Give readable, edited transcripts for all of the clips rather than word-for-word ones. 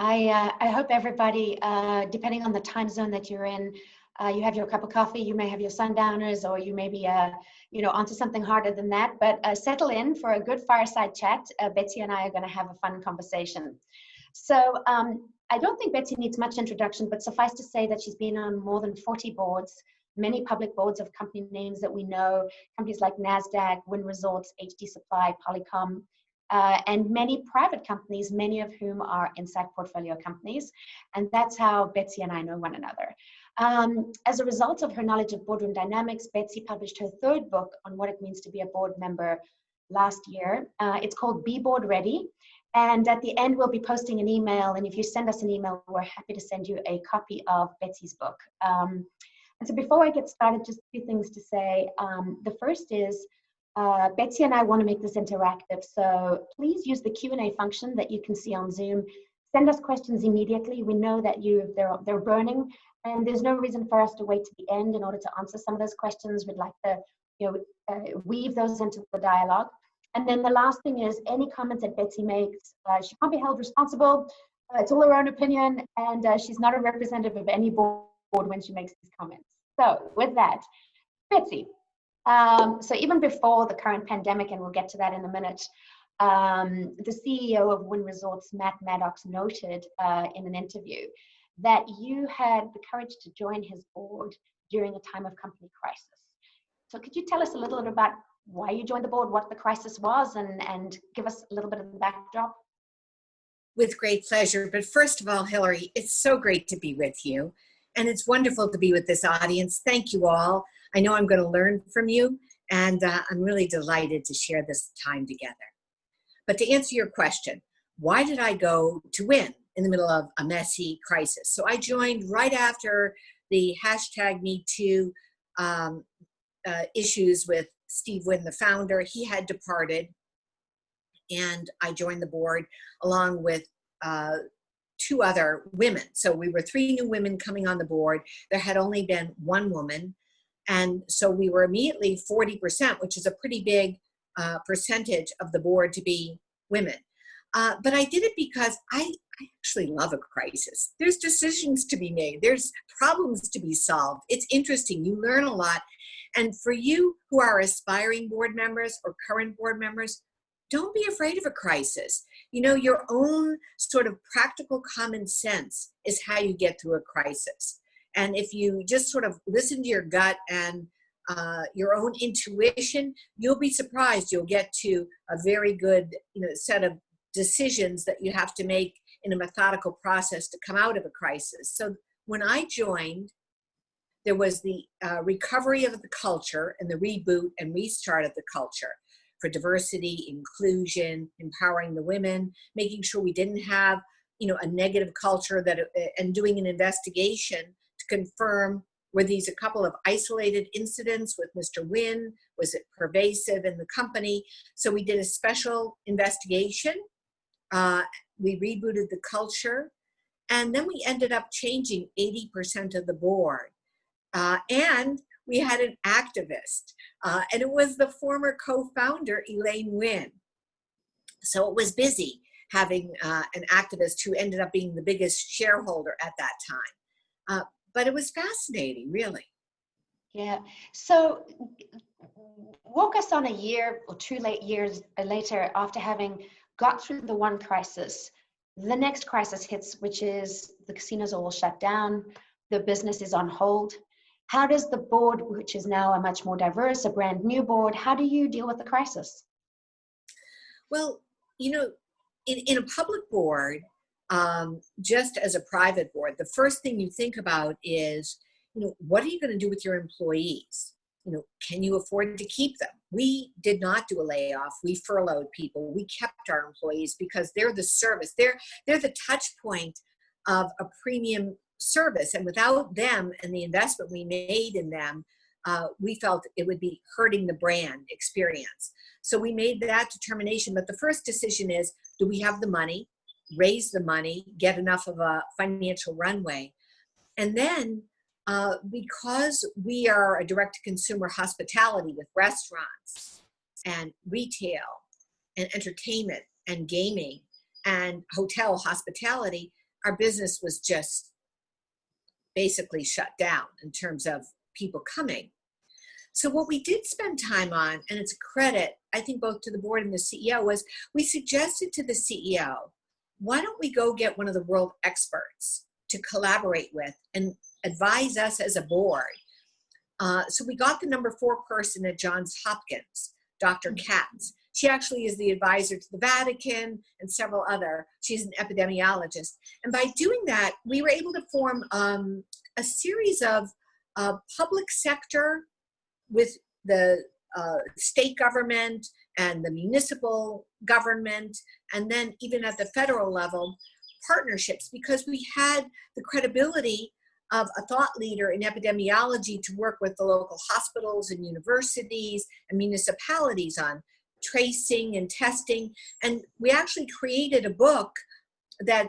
I hope everybody, depending on the time zone that you're in, you have your cup of coffee, you may have your sundowners, or you may be, onto something harder than that. But settle in for a good fireside chat. Betsy and I are going to have a fun conversation. So I don't think Betsy needs much introduction, but suffice to say that she's been on more than 40 boards, many public boards of company names that we know, companies like NASDAQ, Wynn Resorts, HD Supply, Polycom, and many private companies, many of whom are inside portfolio companies. And that's how Betsy and I know one another. As a result of her knowledge of boardroom dynamics, Betsy published her third book on what it means to be a board member last year. It's called Be Board Ready. And at the end, we'll be posting an email. And if you send us an email, we're happy to send you a copy of Betsy's book. And so before I get started, just a few things to say. The first is, Betsy and I want to make this interactive. So please use the Q&A function that you can see on Zoom. Send us questions immediately. We know that they're burning, and there's no reason for us to wait to the end in order to answer some of those questions. We'd like to weave those into the dialogue. And then the last thing is, any comments that Betsy makes, she can't be held responsible. It's all her own opinion, and she's not a representative of any board when she makes these comments. So with that, Betsy, so even before the current pandemic, and we'll get to that in a minute, the CEO of Wynn Resorts, Matt Maddox, noted in an interview that you had the courage to join his board during a time of company crisis. So could you tell us a little bit about why you joined the board, what the crisis was, and give us a little bit of the backdrop? With great pleasure. But first of all, Hilary, it's so great to be with you. And it's wonderful to be with this audience. Thank you all. I know I'm going to learn from you, and I'm really delighted to share this time together. But to answer your question, why did I go to Wynn in the middle of a messy crisis? So I joined right after the #MeToo issues with Steve Wynn, the founder. He had departed, and I joined the board along with 2 other women. So we were 3 new women coming on the board. There had only been 1 woman. And so we were immediately 40%, which is a pretty big percentage of the board to be women. But I did it because I actually love a crisis. There's decisions to be made. There's problems to be solved. It's interesting. You learn a lot. And for you who are aspiring board members or current board members, don't be afraid of a crisis. Your own sort of practical common sense is how you get through a crisis. And if you just sort of listen to your gut and your own intuition, you'll be surprised. You'll get to a very good set of decisions that you have to make in a methodical process to come out of a crisis. So when I joined, there was the recovery of the culture and the reboot and restart of the culture for diversity, inclusion, empowering the women, making sure we didn't have a negative culture and doing an investigation to confirm, were these a couple of isolated incidents with Mr. Wynn? Was it pervasive in the company? So we did a special investigation. We rebooted the culture, and then we ended up changing 80% of the board. And we had an activist, and it was the former co-founder, Elaine Wynn. So it was busy having an activist who ended up being the biggest shareholder at that time. But it was fascinating, really. Yeah. So walk us on a year or 2 years later, after having got through the one crisis, the next crisis hits, which is the casinos are all shut down, the business is on hold. How does the board, which is now a much more diverse, a brand new board, how do you deal with the crisis? Well, in a public board, just as a private board, the first thing you think about is, what are you going to do with your employees? Can you afford to keep them? We did not do a layoff. We furloughed people. We kept our employees because they're the service. They're the touch point of a premium service. And without them and the investment we made in them, we felt it would be hurting the brand experience. So we made that determination. But the first decision is, do we have the money, raise the money, get enough of a financial runway? And then because we are a direct-to-consumer hospitality with restaurants and retail and entertainment and gaming and hotel hospitality, our business was just basically shut down in terms of people coming. So what we did spend time on, and it's a credit, I think, both to the board and the CEO, was we suggested to the CEO, why don't we go get one of the world experts to collaborate with and advise us as a board? So we got the number 4 person at Johns Hopkins, Dr. Katz. She actually is the advisor to the Vatican and several other. She's an epidemiologist. And by doing that, we were able to form a series of public sector with the state government and the municipal government, and then even at the federal level, partnerships, because we had the credibility of a thought leader in epidemiology to work with the local hospitals and universities and municipalities on tracing and testing. And we actually created a book that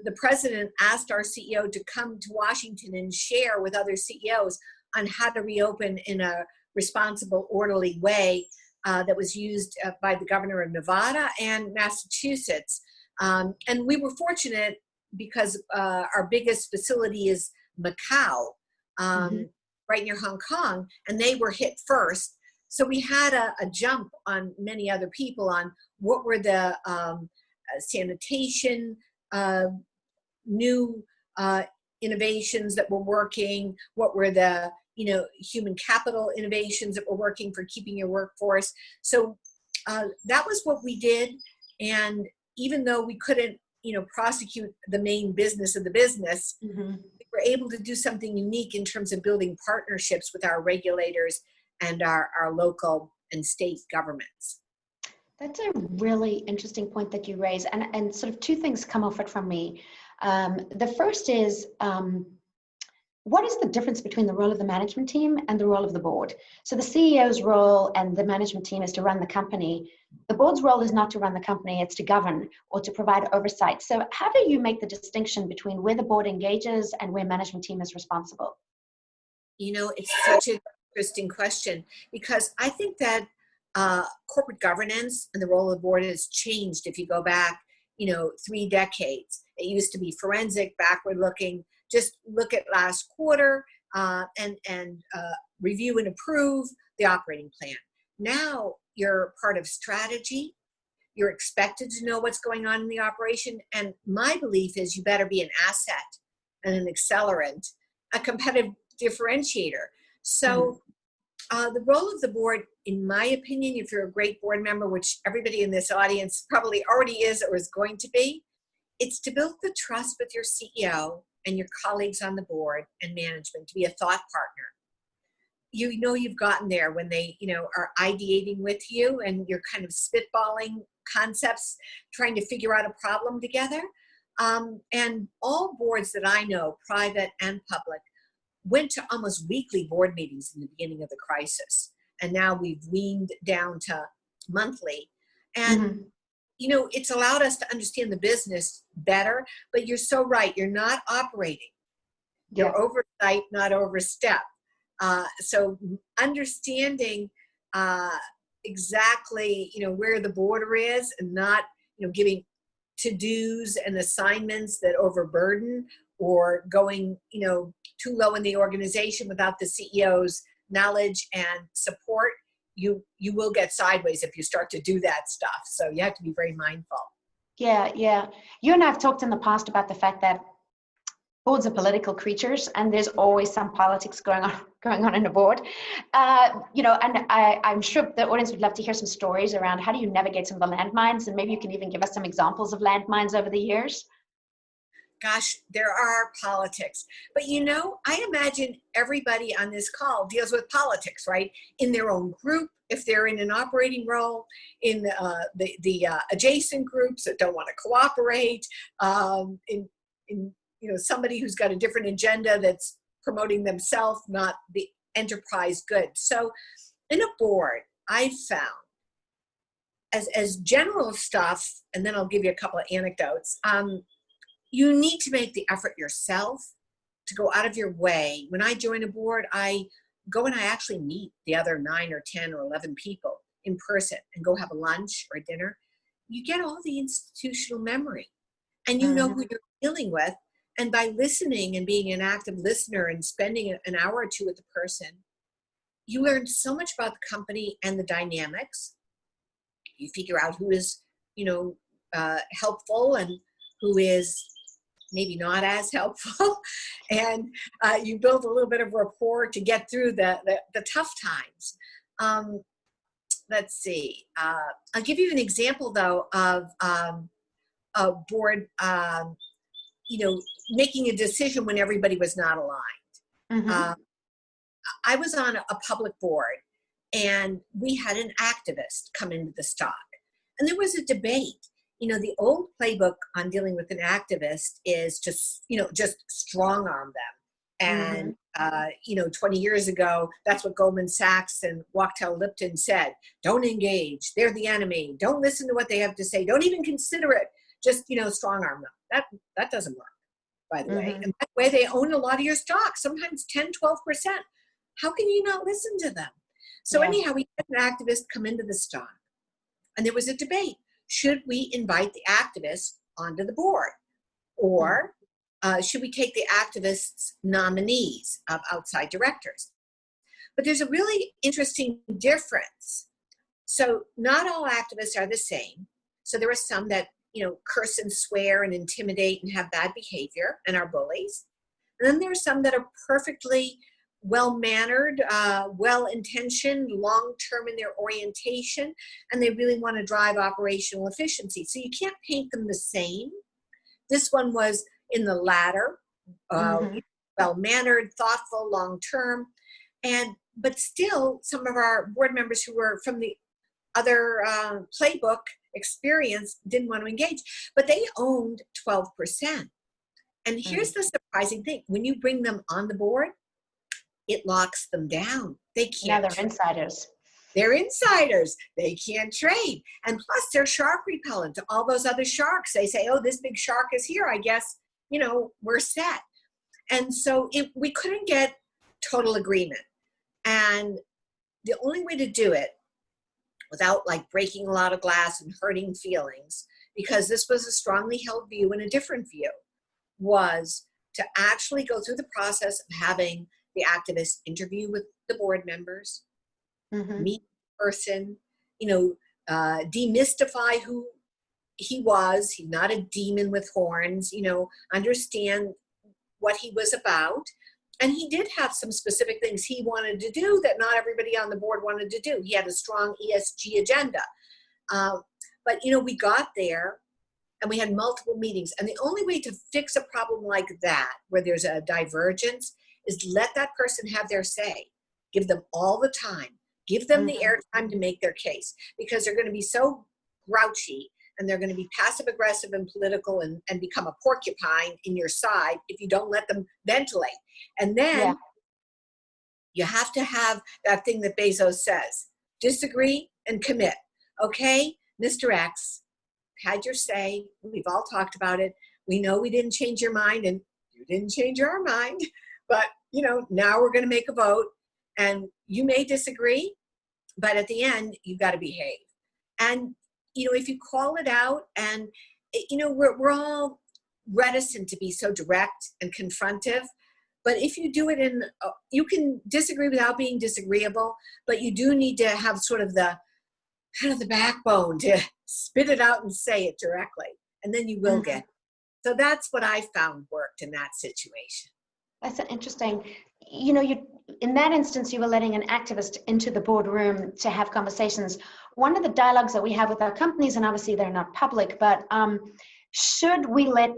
the president asked our CEO to come to Washington and share with other CEOs on how to reopen in a responsible, orderly way that was used by the governor of Nevada and Massachusetts. And we were fortunate because our biggest facility is Macau, right near Hong Kong, and they were hit first. So we had a jump on many other people on what were the sanitation, new innovations that were working, what were the human capital innovations that were working for keeping your workforce. So that was what we did. And even though we couldn't, prosecute the main business of the business, we were able to do something unique in terms of building partnerships with our regulators and our local and state governments. That's a really interesting point that you raise. And sort of 2 things come off it from me. The first is, what is the difference between the role of the management team and the role of the board? So the CEO's role and the management team is to run the company. The board's role is not to run the company, it's to govern or to provide oversight. So how do you make the distinction between where the board engages and where management team is responsible? It's such an interesting question, because I think that corporate governance and the role of the board has changed. If you go back, 3 decades, it used to be forensic, backward looking, just look at last quarter and review and approve the operating plan. Now you're part of strategy. You're expected to know what's going on in the operation. And my belief is you better be an asset and an accelerant, a competitive differentiator. So the role of the board, in my opinion, if you're a great board member, which everybody in this audience probably already is or is going to be, it's to build the trust with your CEO and your colleagues on the board and management, to be a thought partner. You've gotten there when they, are ideating with you and you're kind of spitballing concepts, trying to figure out a problem together. And all boards that I know, private and public, went to almost weekly board meetings in the beginning of the crisis. And now we've weaned down to monthly. And it's allowed us to understand the business better, but you're so right. You're not operating. You're oversight, not overstep. So understanding exactly, where the border is and not, giving to-dos and assignments that overburden or going, too low in the organization without the CEO's knowledge and support. You will get sideways if you start to do that stuff. So you have to be very mindful. Yeah. You and I have talked in the past about the fact that boards are political creatures, and there's always some politics going on in a board. And I'm sure the audience would love to hear some stories around how do you navigate some of the landmines, and maybe you can even give us some examples of landmines over the years. Gosh, there are politics. But I imagine everybody on this call deals with politics, right? In their own group, if they're in an operating role, in the adjacent groups that don't want to cooperate, in somebody who's got a different agenda that's promoting themselves, not the enterprise good. So in a board, I've found as general stuff, and then I'll give you a couple of anecdotes, you need to make the effort yourself to go out of your way. When I join a board, I go and I actually meet the other 9 or 10 or 11 people in person and go have a lunch or a dinner. You get all the institutional memory. and you know who you're dealing with. And by listening and being an active listener and spending an hour or two with the person, you learn so much about the company and the dynamics. You figure out who is, helpful and who is maybe not as helpful. And you build a little bit of rapport to get through the tough times. Let's see. I'll give you an example, though, of a board, making a decision when everybody was not aligned. I was on a public board, and we had an activist come into the stock. And there was a debate. The old playbook on dealing with an activist is just strong arm them. And, 20 years ago, that's what Goldman Sachs and Wachtell Lipton said. Don't engage. They're the enemy. Don't listen to what they have to say. Don't even consider it. Just, strong arm them. That doesn't work, by the way. And by the way, they own a lot of your stock, sometimes 10, 12%. How can you not listen to them? So anyhow, we had an activist come into the stock, and there was a debate. Should we invite the activist onto the board? Or should we take the activist's nominees of outside directors? But there's a really interesting difference. So not all activists are the same. So there are some that, curse and swear and intimidate and have bad behavior and are bullies. And then there are some that are perfectly well-mannered, well-intentioned, long-term in their orientation, and they really want to drive operational efficiency. So you can't paint them the same. This one was in the latter, well-mannered, thoughtful, long-term, but still some of our board members who were from the other playbook experience didn't want to engage, but they owned 12%. And here's the surprising thing. When you bring them on the board, it locks them down. They can't. Now they're insiders. They're insiders. They can't trade. And plus they're shark repellent to all those other sharks. They say, oh, this big shark is here. I guess, we're set. And so we couldn't get total agreement. And the only way to do it without breaking a lot of glass and hurting feelings, because this was a strongly held view and a different view, was to actually go through the process of having the activist interview with the board members, meet the person, demystify who he was. He's not a demon with horns, understand what he was about. And he did have some specific things he wanted to do that not everybody on the board wanted to do. He had a strong ESG agenda. But, we got there and we had multiple meetings. And the only way to fix a problem like that, where there's a divergence, is let that person have their say. Give them all the time. Give them the airtime to make their case, because they're going to be so grouchy and they're going to be passive aggressive and political and become a porcupine in your side if you don't let them ventilate. And then you have to have that thing that Bezos says, disagree and commit. Okay, Mr. X, had your say. We've all talked about it. We know we didn't change your mind and you didn't change our mind. But, now we're going to make a vote, and you may disagree, but at the end, you've got to behave. And, if you call it out, and, we're all reticent to be so direct and confrontive, but if you do it you can disagree without being disagreeable, but you do need to have sort of the backbone to spit it out and say it directly, and then you will get it. So that's what I found worked in that situation. That's an interesting, in that instance, you were letting an activist into the boardroom to have conversations. One of the dialogues that we have with our companies, and obviously they're not public, but should we let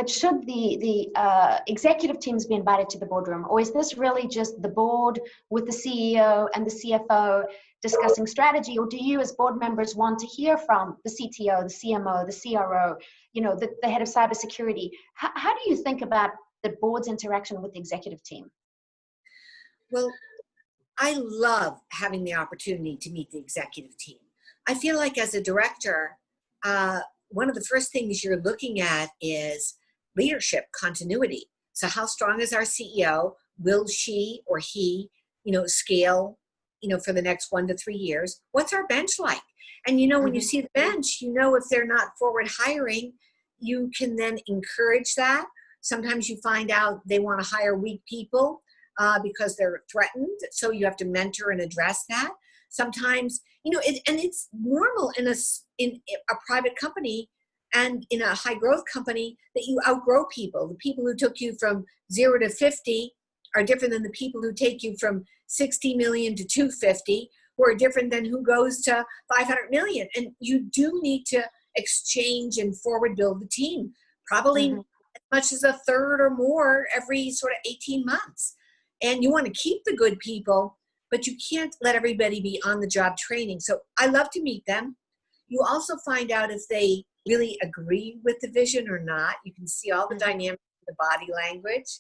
should the executive teams be invited to the boardroom? Or is this really just the board with the CEO and the CFO discussing strategy? Or do you as board members want to hear from the CTO, the CMO, the CRO, the head of cybersecurity? How do you think about the board's interaction with the executive team? Well, I love having the opportunity to meet the executive team. I feel like as a director, one of the first things you're looking at is leadership continuity. So how strong is our CEO? Will she or he, scale, for the next 1 to 3 years? What's our bench like? And when you Mhm. see the bench, if they're not forward hiring, you can then encourage that. Sometimes you find out they want to hire weak people because they're threatened. So you have to mentor and address that. Sometimes, and it's normal in a private company and in a high growth company that you outgrow people. The people who took you from 0 to 50 are different than the people who take you from 60 million to 250, who are different than who goes to 500 million. And you do need to exchange and forward build the team, probably Mhm. as much as a third or more every sort of 18 months. And you want to keep the good people, but you can't let everybody be on the job training. So I love to meet them. You also find out if they really agree with the vision or not. You can see all the Mhm. dynamics of the body language.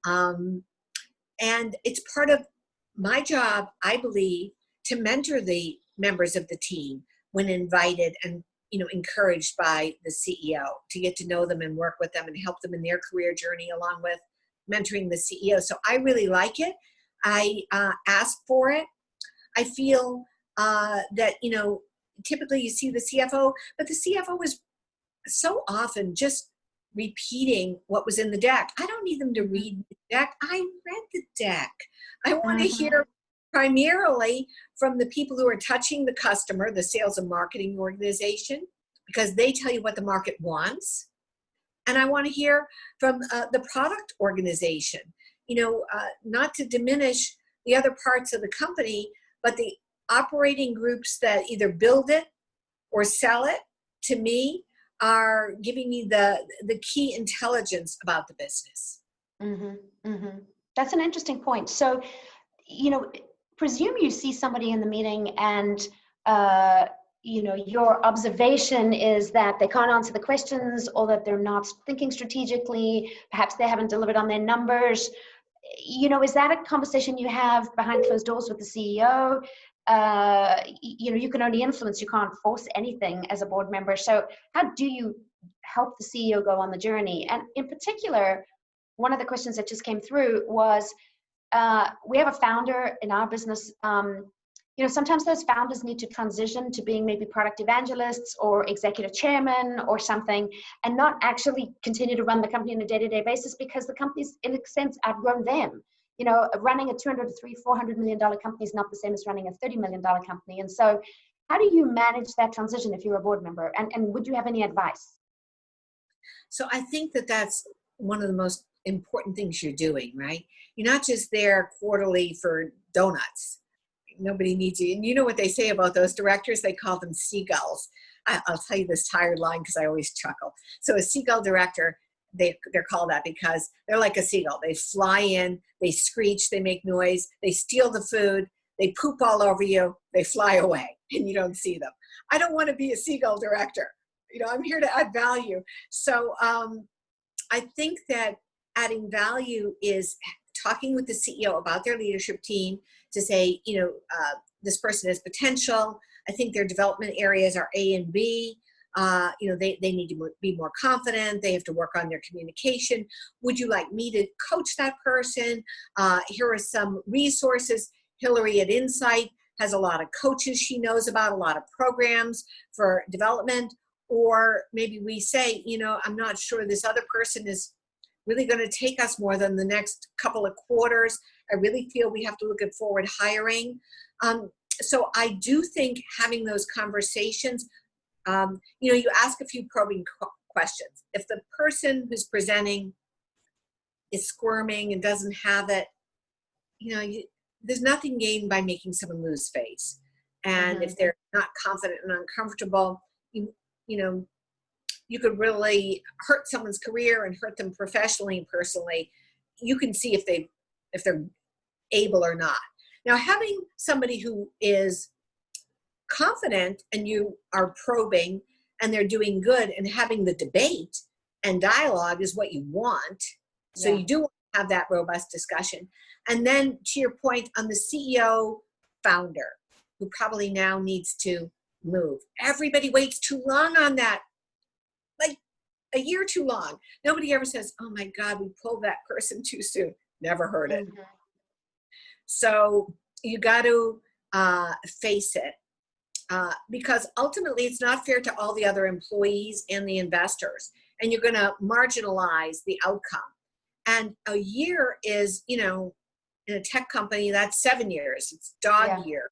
Um, and it's part of my job, I believe, to mentor the members of the team when invited and encouraged by the CEO, to get to know them and work with them and help them in their career journey along with mentoring the CEO. So I really like it. I ask for it. I feel that, typically you see the CFO, but the CFO is so often just repeating what was in the deck. I don't need them to read the deck. I read the deck. I want to Mhm. hear primarily from the people who are touching the customer, the sales and marketing organization, because they tell you what the market wants. And I want to hear from the product organization, not to diminish the other parts of the company, but the operating groups that either build it or sell it, to me, are giving me the key intelligence about the business. Mhm. Mhm. That's an interesting point. So, you know, presume you see somebody in the meeting and, uh, your observation is that they can't answer the questions or that they're not thinking strategically. Perhaps they haven't delivered on their numbers. Is that a conversation you have behind closed doors with the CEO? You can only influence, you can't force anything as a board member. So how do you help the CEO go on the journey? And in particular, one of the questions that just came through was, we have a founder in our business. Sometimes those founders need to transition to being maybe product evangelists or executive chairman or something, and not actually continue to run the company on a day-to-day basis because the company's in a sense outgrown them. Running a 200 to $300-400 million company is not the same as running a $30 million company. And so how do you manage that transition if you're a board member? And would you have any advice? So I think that that's one of the most important things you're doing, right? You're not just there quarterly for donuts. Nobody needs you. And you know what they say about those directors? They call them seagulls. I'll tell you this tired line because I always chuckle. So a seagull director, they're called that because they're like a seagull. They fly in, they screech, they make noise, they steal the food, they poop all over you, they fly away, and you don't see them. I don't want to be a seagull director. I'm here to add value. So I think that adding value is talking with the CEO about their leadership team to say, this person has potential. I think their development areas are A and B. They need to be more confident. They have to work on their communication. Would you like me to coach that person? Here are some resources. Hilary at Insight has a lot of coaches she knows about, a lot of programs for development. Or maybe we say, I'm not sure this other person is really going to take us more than the next couple of quarters. I really feel we have to look at forward hiring. So I do think having those conversations, you ask a few probing questions. If the person who's presenting is squirming and doesn't have it, there's nothing gained by making someone lose face. And Mm-hmm. if they're not confident and uncomfortable, you could really hurt someone's career and hurt them professionally and personally. You can see if they're able or not. Now, having somebody who is confident and you are probing and they're doing good and having the debate and dialogue is what you want. So Yeah. you do want to have that robust discussion. And then to your point on the CEO founder, who probably now needs to move. Everybody waits too long on that. Like a year too long. Nobody ever says, oh my God, we pulled that person too soon. Never heard it. Mm-hmm. So you got to face it. because ultimately it's not fair to all the other employees and the investors, and you're going to marginalize the outcome. And a year is, you know, in a tech company, that's 7 years. It's dog year.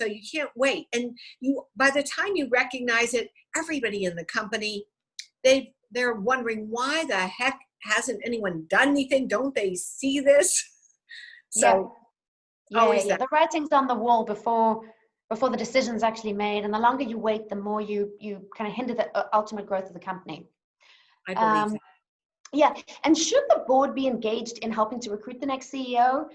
So you can't wait. And you, by the time you recognize it, everybody in the company, they're wondering, why the heck hasn't anyone done anything? Don't they see this? So yeah. The writing's on the wall before the decision's actually made, and the longer you wait, the more you kind of hinder the ultimate growth of the company. I believe that. Yeah, and should the board be engaged in helping to recruit the next CEO?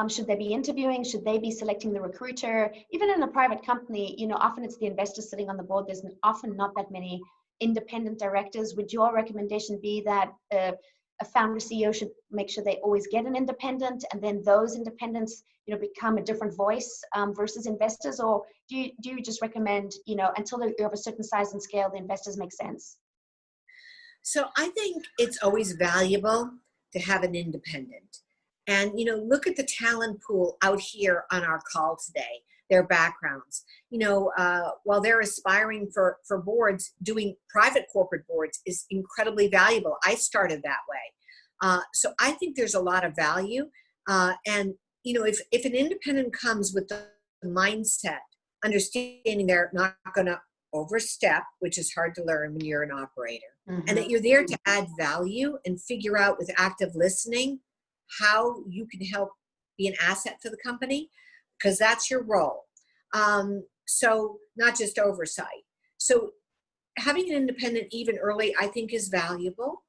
Should they be interviewing? Should they be selecting the recruiter? Even in a private company, you know, often it's the investors sitting on the board. There's often not that many independent directors. Would your recommendation be that a founder CEO should make sure they always get an independent, and then those independents, you know, become a different voice versus investors? Or do you just recommend, you know, until you're of a certain size and scale, the investors make sense? So I think it's always valuable to have an independent. And, you know, look at the talent pool out here on our call today, their backgrounds. You know, while they're aspiring for boards, doing private corporate boards is incredibly valuable. I started that way. So I think there's a lot of value. And, you know, if an independent comes with the mindset, understanding they're not going to overstep, which is hard to learn when you're an operator, and that you're there to add value and figure out with active listening how you can help be an asset to the company, because that's your role. So not just oversight. So having an independent even early, I think, is valuable.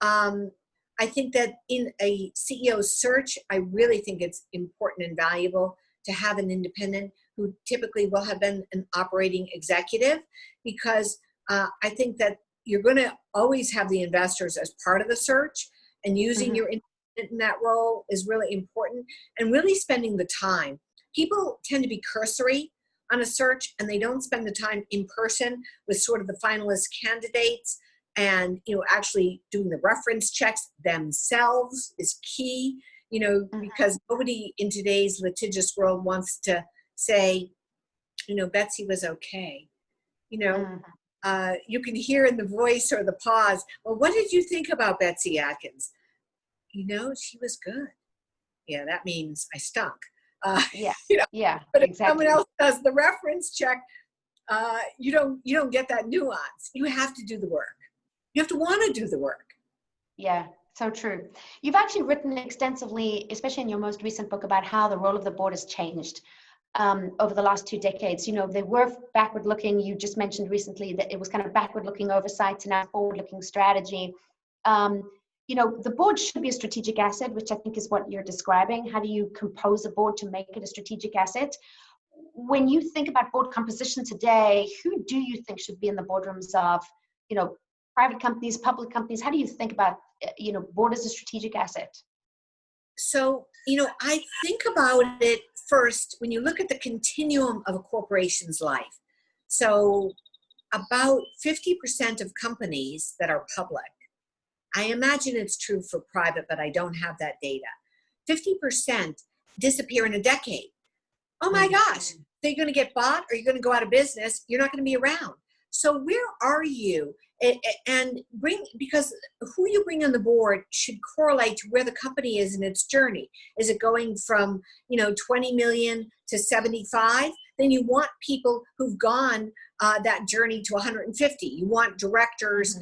I think that in a CEO search, I really think it's important and valuable to have an independent who typically will have been an operating executive, because I think that you're going to always have the investors as part of the search, and using your independent in that role is really important, and really spending the time. People tend to be cursory on a search, and they don't spend the time in person with sort of the finalist candidates, and, you know, actually doing the reference checks themselves is key, you know, because nobody in today's litigious world wants to say, you know, Betsy was okay. You know, you can hear in the voice or the pause, well, what did you think about Betsy Atkins? You know, she was good. Yeah, that means I stunk. Yeah, you know, yeah, but if exactly. someone else does the reference check, you don't get that nuance. You have to do the work. You have to want to do the work. Yeah, so true. You've actually written extensively, especially in your most recent book, about how the role of the board has changed over the last 2 decades. You know, they were backward looking. You just mentioned recently that it was kind of backward looking oversight to now forward looking strategy. You know, the board should be a strategic asset, which I think is what you're describing. How do you compose a board to make it a strategic asset? When you think about board composition today, who do you think should be in the boardrooms of, you know, private companies, public companies? How do you think about, you know, board as a strategic asset? So, you know, I think about it first when you look at the continuum of a corporation's life. So about 50% of companies that are public, I imagine it's true for private, but I don't have that data, 50% disappear in a decade. Oh my gosh, they're going to get bought, or you're going to go out of business. You're not going to be around. So where are you? And because who you bring on the board should correlate to where the company is in its journey. Is it going from, you know, 20 million to 75? Then you want people who've gone that journey to 150. You want directors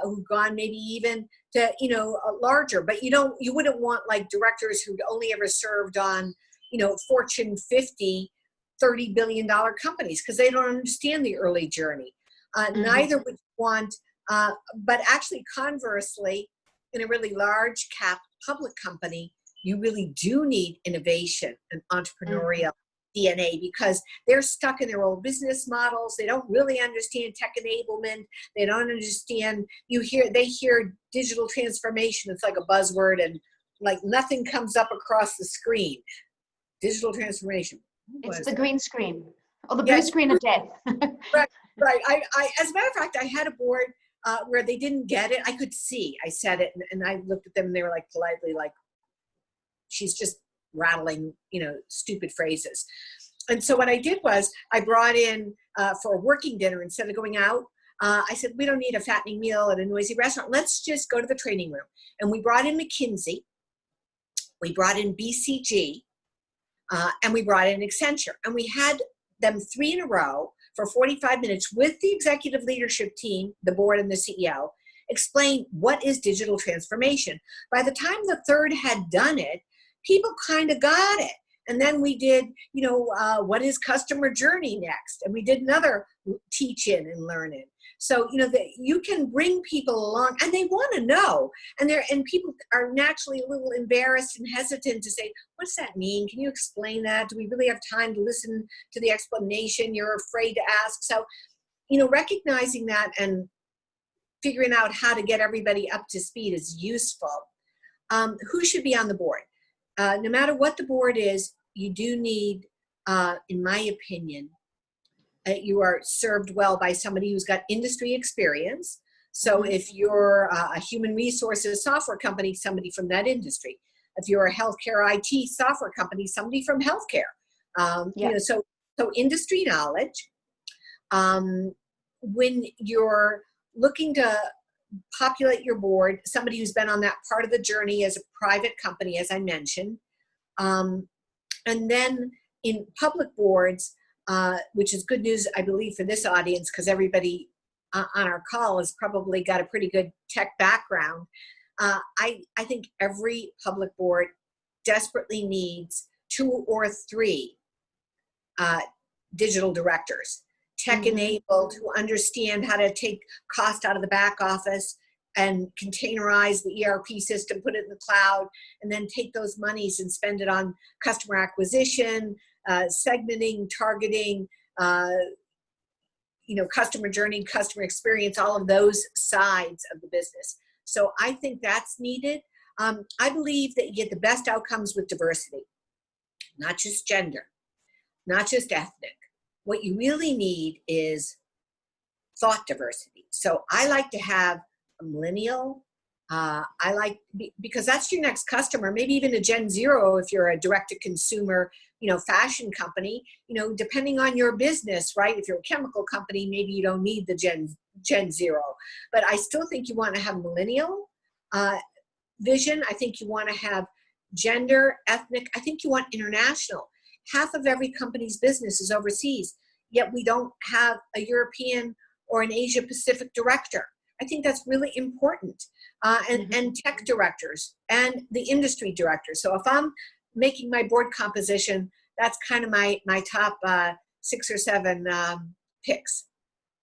who've gone maybe even to, you know, larger, but you wouldn't want like directors who'd only ever served on, you know, Fortune 50, $30 billion companies, because they don't understand the early journey. Neither would you want, but actually conversely, in a really large cap public company, you really do need innovation and entrepreneurial DNA, because they're stuck in their old business models. They don't really understand tech enablement. They don't understand, they hear digital transformation. It's like a buzzword, and like nothing comes up across the screen. Digital transformation. It's the green screen, or the blue screen of death. Right. I, as a matter of fact, I had a board where they didn't get it. I could see. I said it, and I looked at them, and they were like politely like, "She's just rattling, you know, stupid phrases." And so what I did was I brought in for a working dinner instead of going out. I said, we don't need a fattening meal at a noisy restaurant. Let's just go to the training room. And we brought in McKinsey, we brought in BCG, and we brought in Accenture. And we had them 3 in a row for 45 minutes with the executive leadership team, the board and the CEO, explain what is digital transformation. By the time the third had done it, people kind of got it. And then we did, what is customer journey next? And we did another teach in and learn in. So, you can bring people along and they want to know. And people are naturally a little embarrassed and hesitant to say, what does that mean? Can you explain that? Do we really have time to listen to the explanation? You're afraid to ask. So, recognizing that and figuring out how to get everybody up to speed is useful. Who should be on the board? No matter what the board is, you do need, in my opinion, you are served well by somebody who's got industry experience. So if you're a human resources software company, somebody from that industry. If you're a healthcare IT software company, somebody from healthcare. So industry knowledge. When you're looking to populate your board, somebody who's been on that part of the journey as a private company, as I mentioned. And then in public boards, which is good news, I believe, for this audience, because everybody on our call has probably got a pretty good tech background. I think every public board desperately needs 2 or 3 digital directors, tech-enabled, who understand how to take cost out of the back office and containerize the ERP system, put it in the cloud, and then take those monies and spend it on customer acquisition, segmenting, targeting, customer journey, customer experience, all of those sides of the business. So I think that's needed. I believe that you get the best outcomes with diversity, not just gender, not just ethnic. What you really need is thought diversity. So I like to have a millennial. Because that's your next customer, maybe even a Gen Zero if you're a direct-to-consumer, fashion company, depending on your business, right? If you're a chemical company, maybe you don't need the Gen Zero. But I still think you want to have millennial vision. I think you want to have gender, ethnic. I think you want international. Half of every company's business is overseas, yet we don't have a European or an Asia Pacific director. I think that's really important. And tech directors and the industry directors. So if I'm making my board composition, that's kind of my top 6 or 7 picks.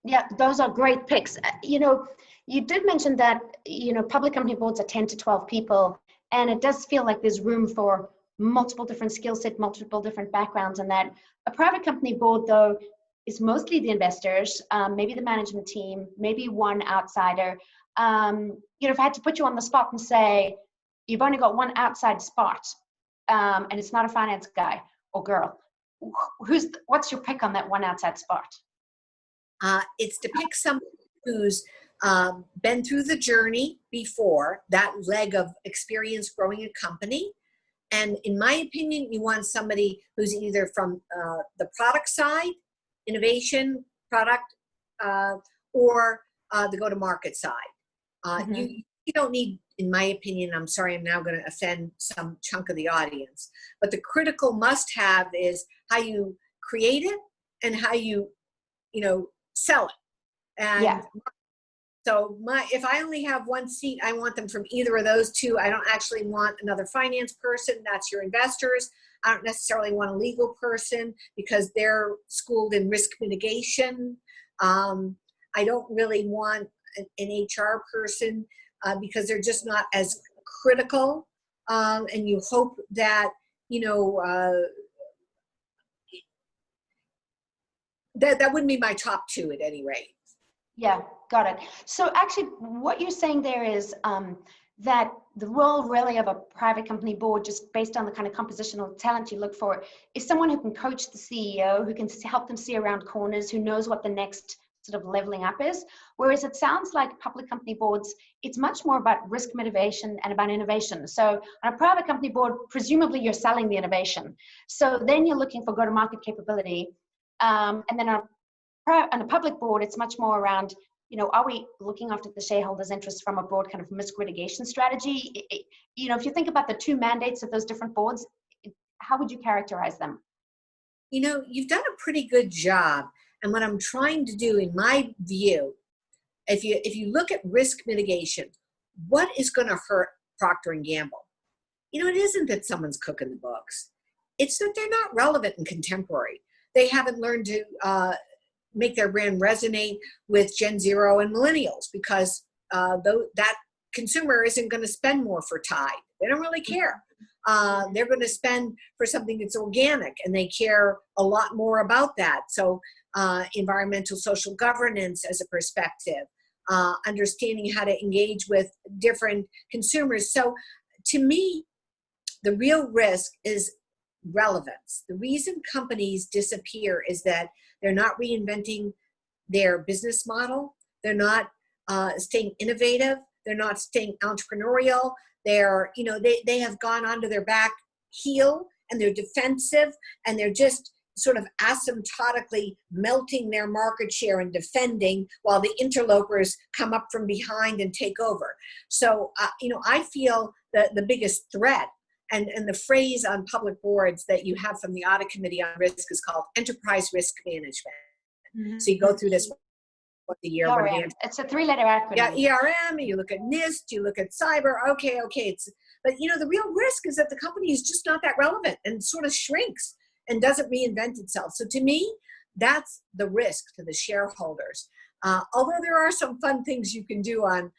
Yeah, those are great picks. You did mention that, public company boards are 10 to 12 people, and it does feel like there's room for multiple different skill set, multiple different backgrounds, and that a private company board, though, is mostly the investors, maybe the management team, maybe one outsider. If I had to put you on the spot and say, you've only got one outside spot, and it's not a finance guy or girl, what's your pick on that one outside spot? It's to pick somebody who's been through the journey before, that leg of experience growing a company. And in my opinion, you want somebody who's either from the product side, innovation, product, or the go-to-market side. You don't need, in my opinion, I'm sorry, I'm now going to offend some chunk of the audience, but the critical must-have is how you create it and how you, sell it. And so if I only have one seat, I want them from either of those 2. I don't actually want another finance person. That's your investors. I don't necessarily want a legal person because they're schooled in risk mitigation. I don't really want an HR person because they're just not as critical. And you hope that, that wouldn't be my top 2 at any rate. Yeah, got it. So actually what you're saying there is that the role really of a private company board, just based on the kind of compositional talent you look for, is someone who can coach the CEO, who can help them see around corners, who knows what the next sort of leveling up is. Whereas it sounds like public company boards, it's much more about risk mitigation and about innovation. So on a private company board, presumably you're selling the innovation. So then you're looking for go-to-market capability. And then on a public board, it's much more around, are we looking after the shareholders' interests from a broad kind of risk mitigation strategy? If you think about the two mandates of those different boards, how would you characterize them? You've done a pretty good job. And what I'm trying to do, in my view, if you look at risk mitigation, what is going to hurt Procter & Gamble? It isn't that someone's cooking the books. It's that they're not relevant and contemporary. They haven't learned to make their brand resonate with Gen Zero and millennials, because that consumer isn't going to spend more for Tide. They don't really care. They're going to spend for something that's organic, and they care a lot more about that. So environmental social governance as a perspective, understanding how to engage with different consumers. So to me, the real risk is relevance. The reason companies disappear is that they're not reinventing their business model. They're not staying innovative. They're not staying entrepreneurial. They have gone onto their back heel, and they're defensive, and they're just sort of asymptotically melting their market share and defending while the interlopers come up from behind and take over. So, I feel that the biggest threat, and the phrase on public boards that you have from the Audit Committee on Risk is called enterprise risk management. Mm-hmm. So you go through this once a year. It's a 3-letter acronym. Yeah, ERM, you look at NIST, you look at cyber, okay. But the real risk is that the company is just not that relevant and sort of shrinks and doesn't reinvent itself. So to me, that's the risk to the shareholders. Although there are some fun things you can do on,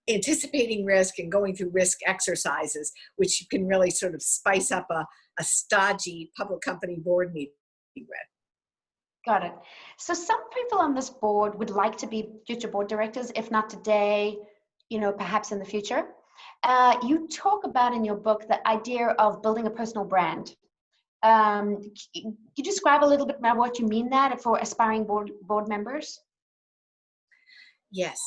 anticipating risk and going through risk exercises, which you can really sort of spice up a stodgy public company board meeting with. Got it. So some people on this board would like to be future board directors, if not today, perhaps in the future. You talk about in your book the idea of building a personal brand. Could you describe a little bit about what you mean that for aspiring board members? Yes.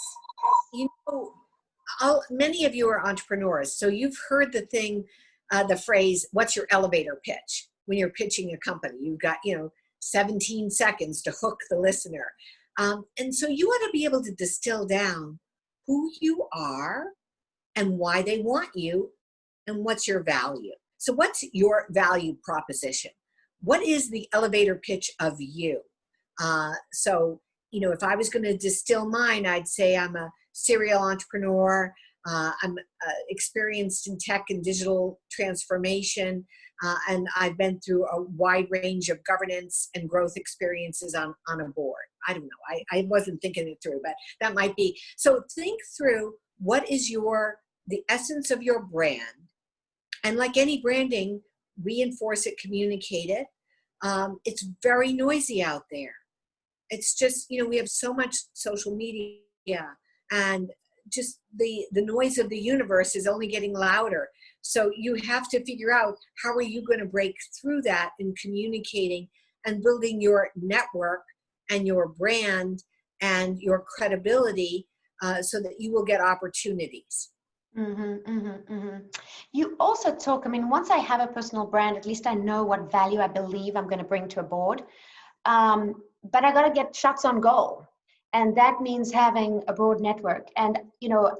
Many of you are entrepreneurs, so you've heard the phrase, what's your elevator pitch? When you're pitching a company, you've got, 17 seconds to hook the listener. And so you want to be able to distill down who you are and why they want you and what's your value. So what's your value proposition? What is the elevator pitch of you? If I was going to distill mine, I'd say I'm a serial entrepreneur. I'm experienced in tech and digital transformation, and I've been through a wide range of governance and growth experiences on a board. I don't know. I wasn't thinking it through, but that might be. So think through what is the essence of your brand, and like any branding, reinforce it, communicate it. It's very noisy out there. It's just, we have so much social media, and just the noise of the universe is only getting louder. So you have to figure out, how are you going to break through that in communicating and building your network and your brand and your credibility so that you will get opportunities. Mm-hmm, mm-hmm, mm-hmm. You also talk, once I have a personal brand, at least I know what value I believe I'm going to bring to a board. But I got to get shots on goal. And that means having a broad network. And,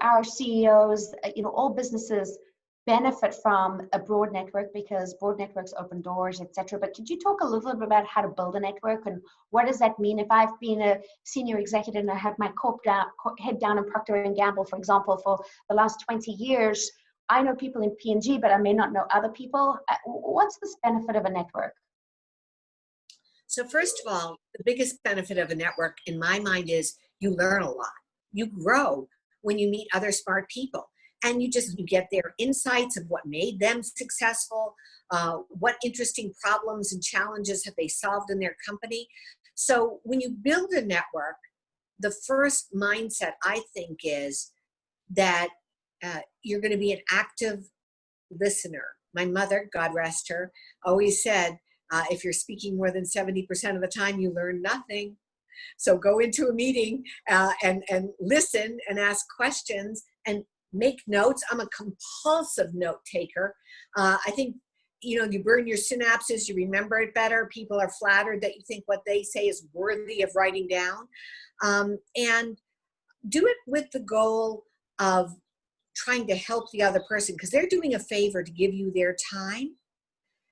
our CEOs, all businesses benefit from a broad network because broad networks open doors, etc. But could you talk a little bit about how to build a network and what does that mean? If I've been a senior executive and I have my head down in Procter & Gamble, for example, for the last 20 years, I know people in P&G, but I may not know other people. What's this benefit of a network? So first of all, the biggest benefit of a network in my mind is you learn a lot. You grow when you meet other smart people, and you get their insights of what made them successful, what interesting problems and challenges have they solved in their company. So when you build a network, the first mindset I think is that you're going to be an active listener. My mother, God rest her, always said, If you're speaking more than 70% of the time, you learn nothing. So go into a meeting and listen and ask questions and make notes. I'm a compulsive note taker. I think, you burn your synapses, you remember it better. People are flattered that you think what they say is worthy of writing down. And do it with the goal of trying to help the other person, because they're doing a favor to give you their time,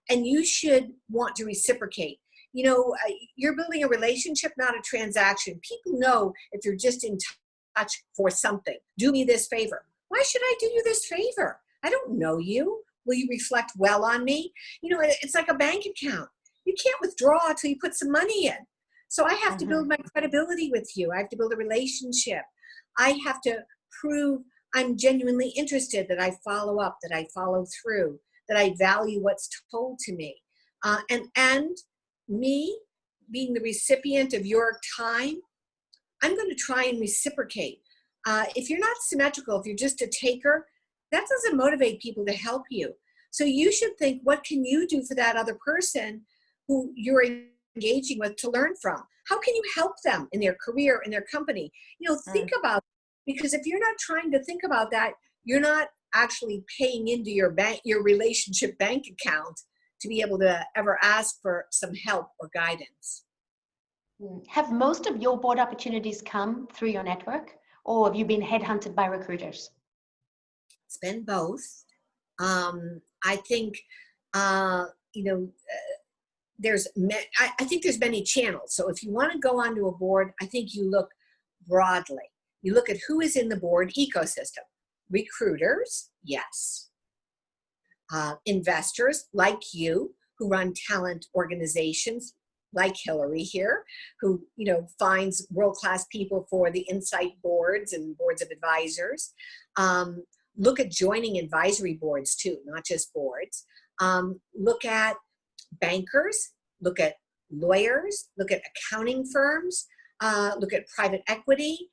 and you should want to reciprocate. You're building a relationship, not a transaction. People know if you're just in touch for something. Do me this favor. Why should I do you this favor? I don't know you. Will you reflect well on me? It's like a bank account. You can't withdraw until you put some money in. So I have to build my credibility with you. I have to build a relationship. I have to prove I'm genuinely interested, that I follow up, that I follow through, that I value what's told to me. And me being the recipient of your time, I'm going to try and reciprocate. If you're not symmetrical, if you're just a taker, that doesn't motivate people to help you. So you should think, what can you do for that other person who you're engaging with to learn from? How can you help them in their career, in their company? Think about, because if you're not trying to think about that, you're not actually paying into your relationship bank account to be able to ever ask for some help or guidance. Have most of your board opportunities come through your network, or have you been headhunted by recruiters? It's been both. I think, I think there's many channels. So if you want to go onto a board, I think you look broadly. You look at who is in the board ecosystem. Recruiters, yes. Investors like you who run talent organizations like Hilary here, who finds world-class people for the insight boards and boards of advisors. Look at joining advisory boards too, not just boards. Look at bankers, look at lawyers, look at accounting firms, look at private equity,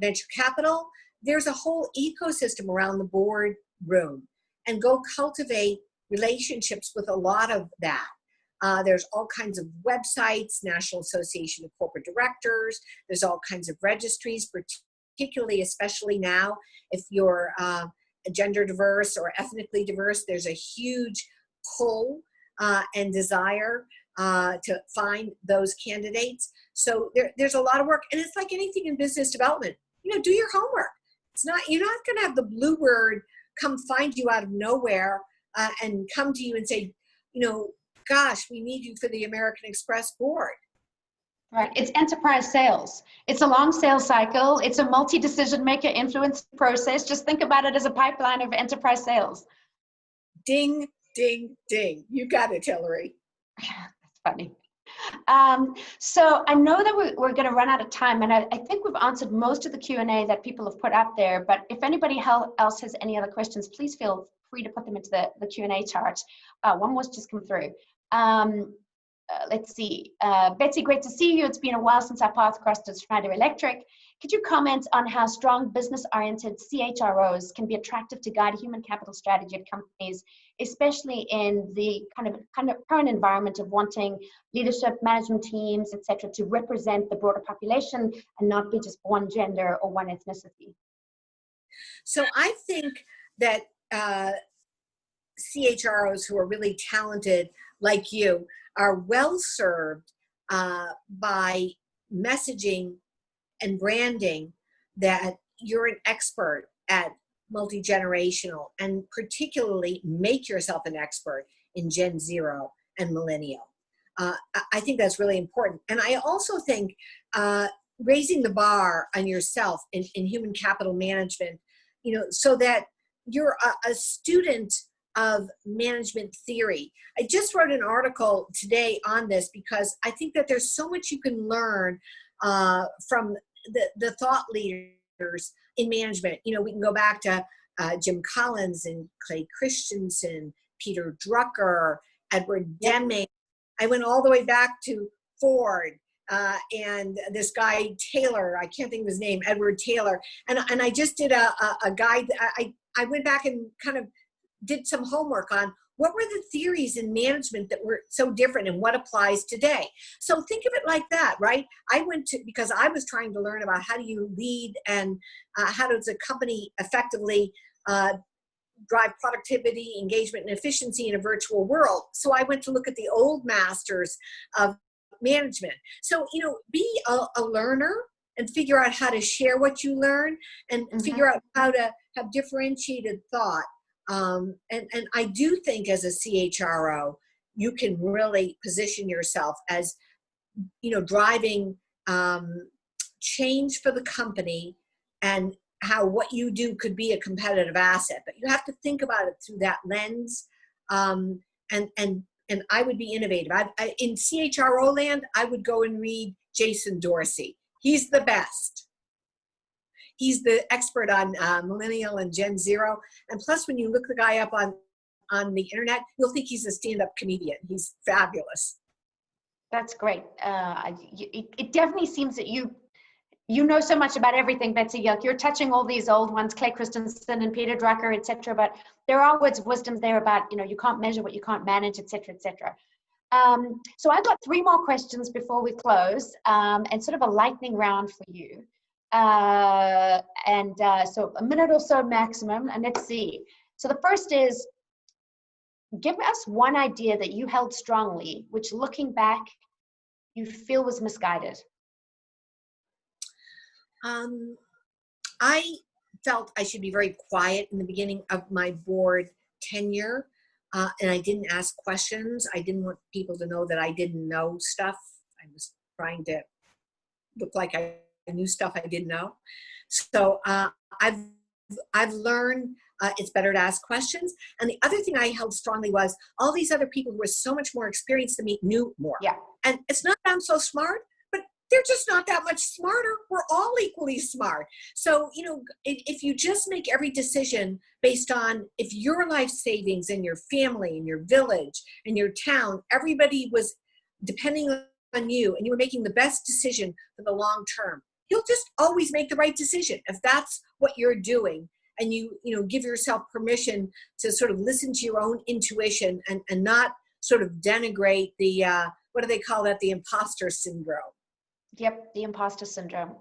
venture capital. There's a whole ecosystem around the board room, and go cultivate relationships with a lot of that. There's all kinds of websites, National Association of Corporate Directors. There's all kinds of registries, particularly, especially now, if you're gender diverse or ethnically diverse, there's a huge pull and desire to find those candidates. So there's a lot of work, and it's like anything in business development. Do your homework. You're not going to have the bluebird come find you out of nowhere and come to you and say, gosh, we need you for the American Express board. Right. It's enterprise sales. It's a long sales cycle. It's a multi-decision maker influence process. Just think about it as a pipeline of enterprise sales. Ding, ding, ding. You got it, Hilary. That's funny. So I know that we're going to run out of time, and I think we've answered most of the Q&A that people have put up there. But if anybody else has any other questions, please feel free to put them into the Q&A chart. One was just come through. Let's see. Betsy, great to see you. It's been a while since our paths crossed at Schneider Electric. Could you comment on how strong business-oriented CHROs can be attractive to guide human capital strategy at companies, especially in the kind of current environment of wanting leadership, management teams, etc., to represent the broader population and not be just one gender or one ethnicity? So I think that CHROs who are really talented, like you, are well served by messaging and branding that you're an expert at multi-generational, and particularly make yourself an expert in Gen Zero and Millennial. I think that's really important. And I also think raising the bar on yourself in human capital management, so that you're a student of management theory. I just wrote an article today on this because I think that there's so much you can learn from the thought leaders in management. We can go back to Jim Collins and Clay Christensen, Peter Drucker, Edward Deming. I went all the way back to Ford and this guy Taylor, I can't think of his name, Edward Taylor. And I just did a guide. I went back and kind of did some homework on what were the theories in management that were so different and what applies today? So think of it like that, right? I went to, because I was trying to learn about how do you lead and how does a company effectively drive productivity, engagement, and efficiency in a virtual world. So I went to look at the old masters of management. So, be a learner and figure out how to share what you learn and figure out how to have differentiated thought. And I do think as a CHRO, you can really position yourself as, driving change for the company and how what you do could be a competitive asset. But you have to think about it through that lens. And I would be innovative. In CHRO land, I would go and read Jason Dorsey. He's the best. He's the expert on millennial and Gen Zero. And plus, when you look the guy up on the internet, you'll think he's a stand-up comedian. He's fabulous. That's great. It definitely seems that you know so much about everything, Betsy. You're touching all these old ones, Clay Christensen and Peter Drucker, etc. But there are words of wisdom there about, you can't measure what you can't manage, etc., etc. So I've got 3 more questions before we close, and sort of a lightning round for you. So a minute or so maximum, and let's see. So the first is, give us one idea that you held strongly, which looking back, you feel was misguided. I felt I should be very quiet in the beginning of my board tenure, and I didn't ask questions. I didn't want people to know that I didn't know stuff. I was trying to look like I knew stuff I didn't know. So I've learned it's better to ask questions. And the other thing I held strongly was all these other people who were so much more experienced than me knew more. Yeah. And it's not that I'm so smart, but they're just not that much smarter. We're all equally smart. So, if you just make every decision based on if your life savings and your family and your village and your town, everybody was depending on you and you were making the best decision for the long term, you'll just always make the right decision if that's what you're doing. And you give yourself permission to sort of listen to your own intuition and not sort of denigrate the, what do they call that? The imposter syndrome. Yep, the imposter syndrome.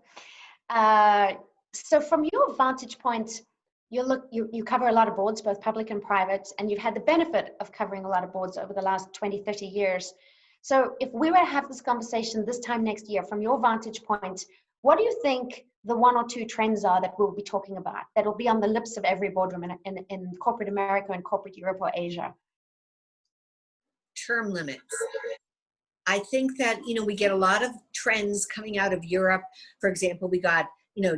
So from your vantage point, you cover a lot of boards, both public and private, and you've had the benefit of covering a lot of boards over the last 20, 30 years. So if we were to have this conversation this time next year, from your vantage point, what do you think the 1 or 2 trends are that we'll be talking about, that will be on the lips of every boardroom in corporate America and corporate Europe or Asia? Term limits. I think that, we get a lot of trends coming out of Europe. For example, we got,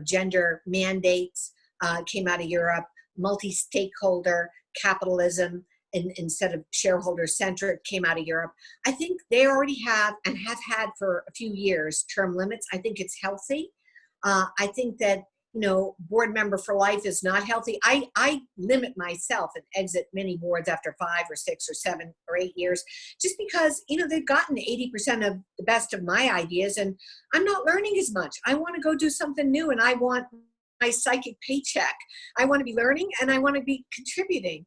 gender mandates came out of Europe, multi-stakeholder capitalism instead of shareholder-centric came out of Europe. I think they already have and have had for a few years term limits. I think it's healthy. I think that, board member for life is not healthy. I limit myself and exit many boards after 5 or 6 or 7 or 8 years, just because, they've gotten 80% of the best of my ideas and I'm not learning as much. I want to go do something new and I want my psychic paycheck. I want to be learning and I want to be contributing.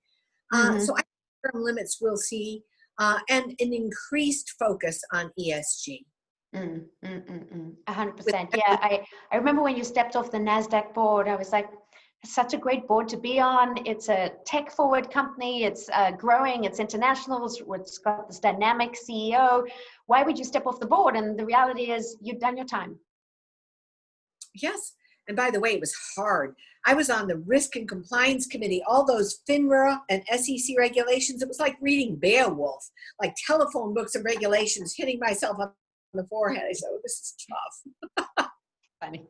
So I think term limits we'll see and an increased focus on ESG. 100%. Yeah, I remember when you stepped off the NASDAQ board, I was like, it's such a great board to be on. It's a tech forward company. It's growing. It's international. It's got this dynamic CEO. Why would you step off the board? And the reality is you've done your time. Yes. And by the way, it was hard. I was on the risk and compliance committee, all those FINRA and SEC regulations. It was like reading Beowulf, like telephone books of regulations, hitting myself on the forehead. I said, oh, this is tough. Funny.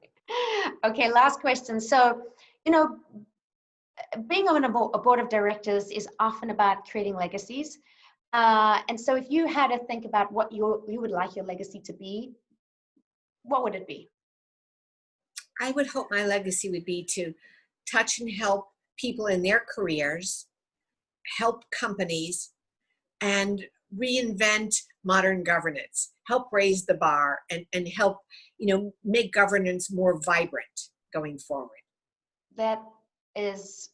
Okay, last question. So, being on a board of directors is often about creating legacies. And so if you had to think about what you would like your legacy to be, what would it be? I would hope my legacy would be to touch and help people in their careers, help companies, and reinvent modern governance, help raise the bar, and help, make governance more vibrant going forward. That is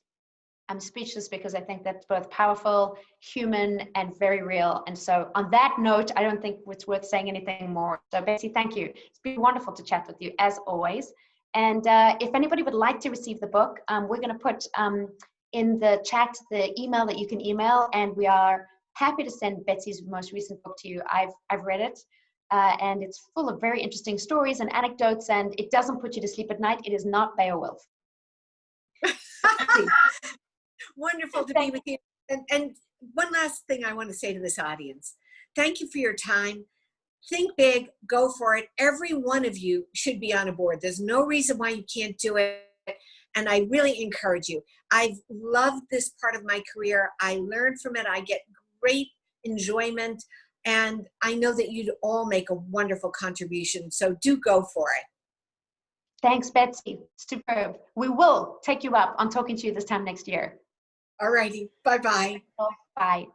I'm speechless because I think that's both powerful, human, and very real. And so on that note, I don't think it's worth saying anything more. So Betsy, thank you. It's been wonderful to chat with you as always. And if anybody would like to receive the book, we're going to put in the chat the email that you can email, and we are happy to send Betsy's most recent book to you. I've read it, and it's full of very interesting stories and anecdotes, and it doesn't put you to sleep at night. It is not Beowulf. Wonderful to be with you. And one last thing I want to say to this audience. Thank you for your time. Think big, go for it. Every one of you should be on a board. There's no reason why you can't do it. And I really encourage you. I've loved this part of my career. I learned from it. I get great enjoyment. And I know that you'd all make a wonderful contribution. So do go for it. Thanks, Betsy. Superb. We will take you up on talking to you this time next year. All righty. Bye-bye. Bye.